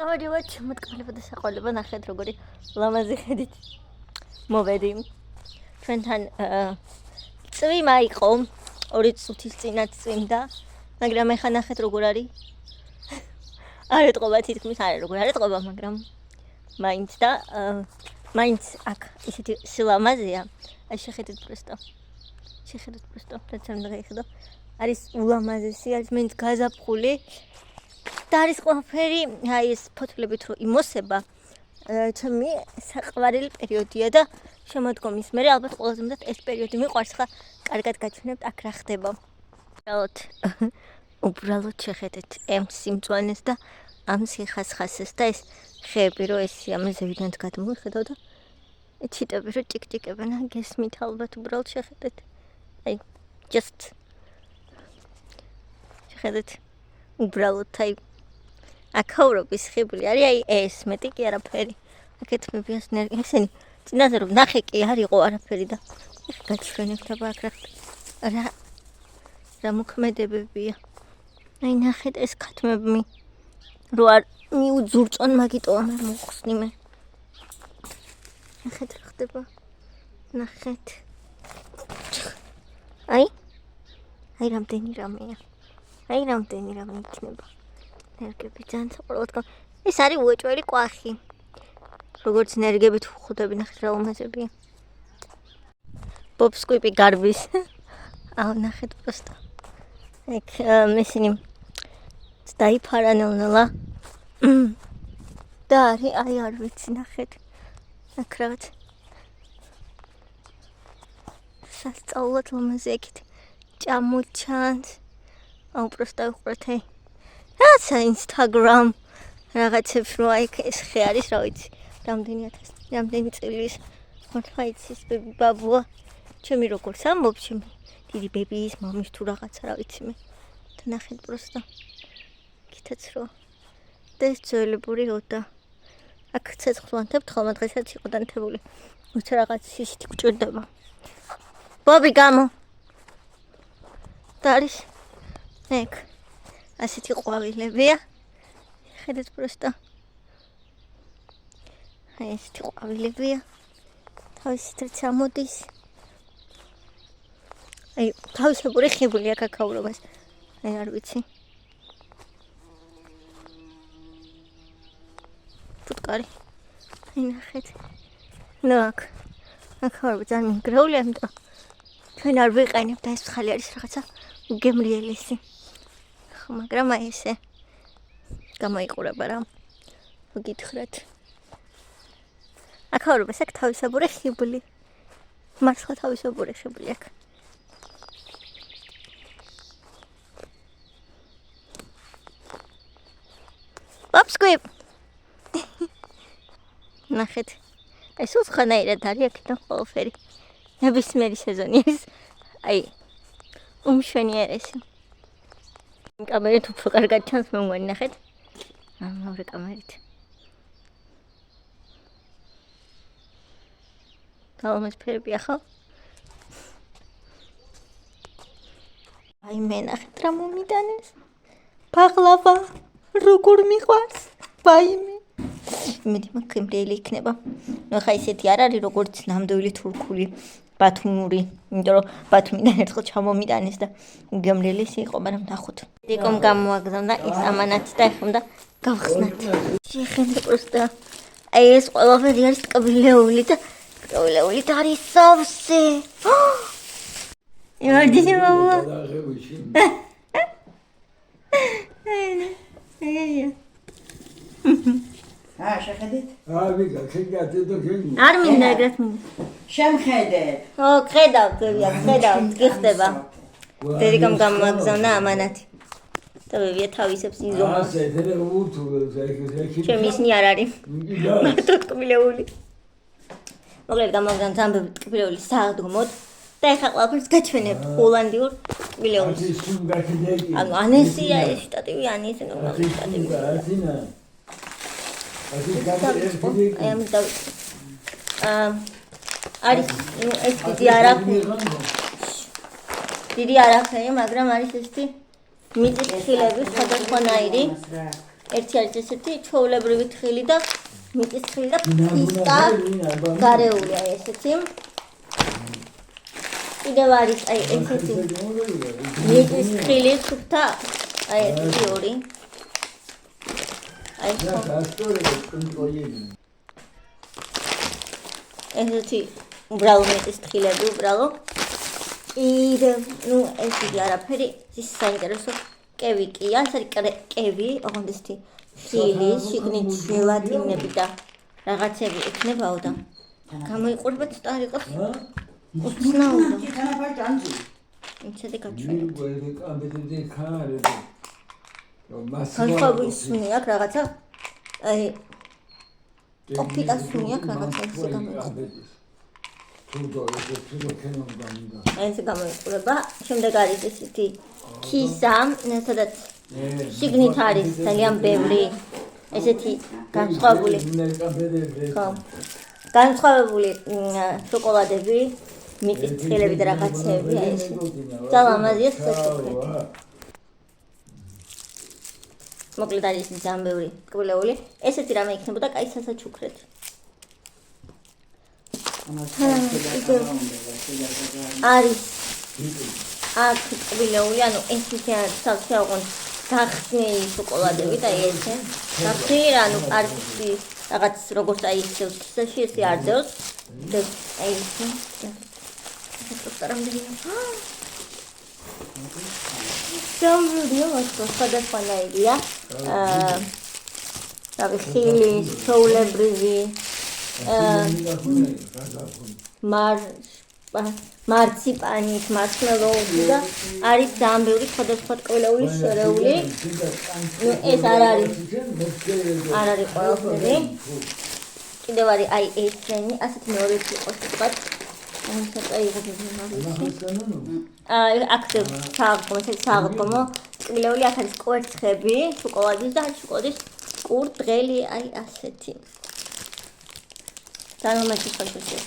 ავადივად შემოწყალება და საყოველება ნახეთ როგორი ლამაზი ხედით მოვედი ჩვენთან წვიმა იყო 2 წუთის წინაც წვიმდა მაგრამ ეხლა ნახეთ როგორ არის არ ეტყობა თითქმის არ როგორ არ ეტყობა მაგრამ მაინც და მაინც აქ ისეთი სილამაზეა აი შეხედეთ პროსტო რაც არ უნდა გაიხედო არის ულამაზესი არის მეც გაზაფხული და არის ყველაფერი აი ეს ფოთლებით რო იმოსება ჩემი საყვარელი პერიოდია და შემოდგომის მერე ალბათ ყველაზე მეტად ეს პერიოდი მიყვარს ხა კარგად გაჩვენებთ აქ რა ხდება უბრალოდ შეხედეთ ამ სიმწვანეს და ამ სიხასხასეს და ეს ხეები რო ეს ამ ზევიდან გადმოვიხედავ და ჩიტები რო ჭიკჭიკებენ გესმით ალბათ უბრალოდ შეხედეთ აი just შეხედეთ უბრალოდ აი აქაურობის ხიბლი არის აი ეს მეტი კი არაფერი აქეთ მებიას ესენი წინაზე რომ ნახე კი არისო არაფერი და ეხ გაჩვენებთ აქ რა მოქმედებებია აი ნახეთ ეს ქათმები რო არ მიუძურწონ მაგიტოა მე მოხსნი მე ნახეთ რა ხდება ნახეთ აი რამდენი რამეა აი რამდენი რამე იქნება ნერგები ძალიან საყოველთქო ეს არის უეჭველი კვახი როგორც ნერგებით ხვდები ნახეთ რა უმაზებია ბობსკვიპი გარბის აუ ნახეთ პროსტო ეგ მესინი დაიფარა ნელ-ნელა და აი არ ვიცი ნახეთ აქ რაღაც სასწაულად ლამაზი ეგეთ ჭამოჩანს აუ პროსტო უყურეთ რაცა ინსტაგრამ რაღაცებს რო აი ეს ხე არის რა ვიცი რამდენი წლის ხოთა იცის ბები ბაბუა ჩემი როგორც ამბობ ჩემი დიდი ბებიის მამის თუ რაღაცა რა ვიცი მე და ნახეთ პროსტო კითაც რო და ეს ძველებური როდა აქ ცეცხლვანთებთ ხოლმე დღესაც იყო დანთებული უცა რაღაც ისეთი გჭირდება ბობი გამო და არის ეგ ასეთი ყვავილებია ხედეთ პროსტო აი ესეთი ყვავილებია თავისით რაც ამოდის აი თავისებური ხიბლი აქ აქაურობას აი არ ვიცი ფუტკარი აი ნახეთ ნუ აქ აქაურობა ძალიან მიგრეულია იმიტომ ჩვენ არ ვიყენებთ და ეს ხალი არის რაღაცა უგემრიელესი მაგრამ აი ესე გამოიყურება რა გითხრათ აქაურობას აქ თავისებური ხიბლი მართლა თავისებური ხიბლი აქ ბობსკვიპ ნახეთ ეს უცხანაირად არის აქედან ყველაფერი ნებისმიერი სეზონი არის აი უმშვენიერესი კამერით უფრო კარგად ჩანს მე მგონი ნახეთ მეორე კამერით თავმოწფერებია ხო აი მე ნახეთ რა მომიტანეს პაღლავა როგორ მიყვარს ბაიმე იმედი მაქვს იმრიელი იქნება ნუ ხა ისეთი არ არის როგორც ნამდვილი თურქული ბათუმური იმიტომ რომ ბათუმიდან ერთხელ ჩამომიტანეს და უგემრიელესი იყო მაგრამ ნახოთ დიკომ გამოაგზავნა ეს ამანათი და ეხლა უნდა გავხსნათ შეხედე პროსტო აი ეს ყველაფერი არის ტკბილეული და არის სავსე იმედი მამა შეხედეთ? არ მინდა ეგრეთ მინდა. შემხედეთ. ო, ხედავთ, გიხდება. დედიკამ გამაგზავნა ამანათი. და ბებია თავისებს იზომავს. ჩემი ისინი არ არის. მარტო ტკბილეული. მოკლედ გამაგზავნა ძალიან ტკბილეული საღდგომოდ და ეხლა ყველაფერს გაჩვენებთ ჰოლანდიურ ტკბილეულს. ანუ ანესია ეს შტატივი ანესი ნორმალური შტატივი. აი ამ და არის ეს დიდი არაფერი მაგრამ არის ესეთი მიწის ხილები სხვადასხვანაირი ერთი არის ესეთი ჩვეულებრივი თხილი და მიწის თხილი და ფისტა გარეულია ესეთი. კიდევ არის აი ესეთი მიწის თხილი სუფთა აი ესეთი ორი. აი ესეთი უბრალო მიწის თხილები უბრალო. კიდევ ნუ ეს იგი არაფერი ის საინტერესო კევი კი არის კევი ოღონდ ესეთი ხილი შიგნით ჟელატინები და რაღაცები ექნებაო და გამოიყურება ცოტა არ იყოს უცნაური იმცედი გაჩვენებთ განსხვავებული სუნი აქვს რაღაცა აი ტოფიტა სუნი აქვს რაღაცა ესე გამოიყურება ეს გამოიყურება შემდეგ არის ესეთი ქისა სადაც შიგნით არის ძალიან ბევრი ესეთი განსხვავებული შოკოლადები მიწის თხილები და რაღაცები აი ეს ძალიან ამაზია სასუქრეთი მოკლედ არის ძალიან ბევრი ტკბილეული ესეთი რამე იქნებოდა კაი სასაჩუქრეთი არის აქ ტკბილეული ანუ ეს ისე სავსე ოღონდ გახსნილი შოკოლადები და ესე საფრი ანუ კარგი რაღაც როგორც აი ეს ქისაში ესე არ დევს და აი ეს სამრიო სხვადასხვანაირია რავი ხილი ჩვეულებრივი მარციპანით, მარშმელოუები და არის ძალიან ბევრი სხვადასხვა ტკბილეული შერეული. ეს არ არის ყველაფერი. კიდევ არის აი ესენი, ასეთი მეორე იყოს თქვა. აქ საღდგომო ტკბილეული აქ არის კვერცხები, შოკოლადის და შოკოლადის კურდღელი აი ასეთი. ძალიან მაგისტრალში.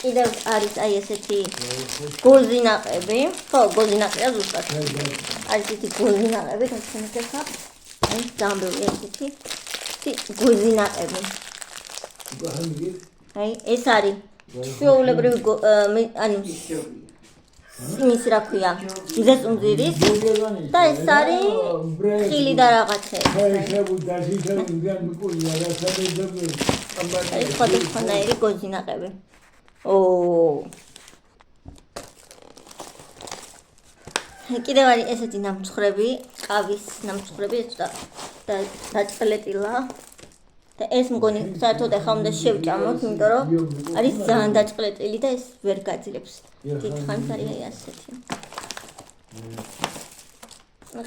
კიდევ არის აი ესეთი გოზინაყები, ხო გოზინაყია ზუსტად. არის ესეთი გოზინაყები, გაჩვენებთ ახლა. აი ძალიან ბევრი ესეთი გოზინაყები. აი ეს არის ჩვეულებრივი ანუ ის რა ქვია მზესუმზირის და ეს არის ხილი და რაღაცები ეს სხვადასხვანაირი გოზინაყები კიდევ არის ესეთი ნამცხრები ყავის ნამცხრები ეს და დაჭყლეტილა და ეს მგონი საერთოდ ახლა უნდა შევჭამოთ იმიტომ რომ არის ძალიან დაჭყლეტილი და ეს ვერ გაძლებს დიდხანს არის აი ასეთი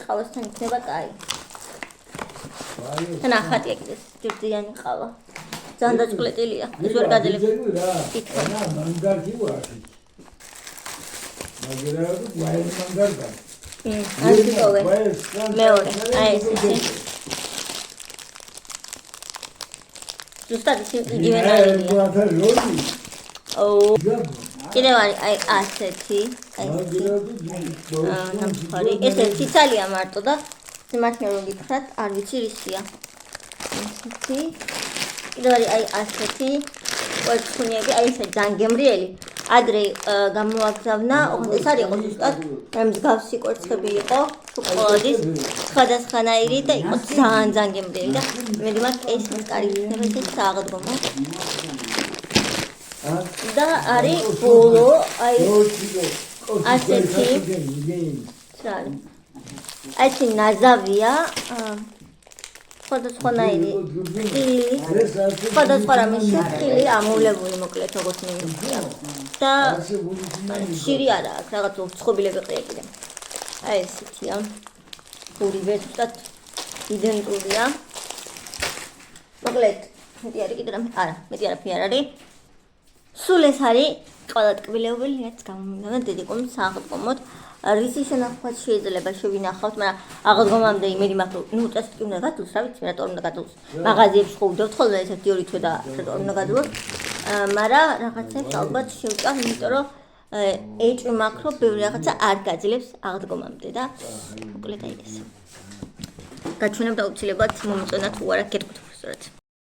ყავასთან იქნება კაი ნახატია კიდე ძირიანი ყავა ძალიან დაჭყლეტილია ეს ვერ გაძლებს დიდხანს მეორე აი ესეთი ზუსტად იგივე ნაირია კიდევ არის აი ასეთი ნამსხარი ეს ციცალია მარტო და სიმართლე რომ გითხრათ არ ვიცი რისია ესეთი კიდევ არის აი ასეთი კვერცხუნიები აი ესე ძალიან გემრიელი ადრე გამოაგზავნა ოღონდ ეს არ იყო ზუსტად მსგავსი კვერცხები იყო შოკოლადის სხვადასხვანაირი და იყო ძალიან გემრიელი და მე მაგ ეს კარგი იქნება ეს საღდგომო და არის ბოლო აი ასეთი ასეთი ნაზავია სხვადასხვანაირი ხილი სხვადასხვა რამე შეხილი ამოვლებული მოკლედ როგორც მინდა და შირი არა აქვს რაღაც უცხობილები ყია კიდე აი ესეთია ორივე ზუსტად იდენტურია მოკლედ მეტი არის კიდე რამე არა მეტი არაფერი არ არის სულ ეს არის ყველა ტკბილეული რაც გამომინდა დიდი ყომის საღდგომოდ რისი შენახვაც შეიძლება შევინახავთ, მაგრამ აღდგომამდე იმედი მაქვს, რომ უწესრიგ უნდა გადოს, რა ვიცი, რატომ უნდა გადოს. მაღაზიებში ხო ვდევთ ხოლმე ესეთი ორი თვე და რატომ უნდა გადოს. მაგრამ რაღაცებს ალბათ შევჭამ, იმიტომ რომ ეჭვი მაქვს, რომ ბევრი რაღაცა არ გაძლევს აღდგომამდე და მოკლედ აი ეს. გაჩვენებ და უცილებლად მომწონა თუ არა გეტყვით უბრალოდ.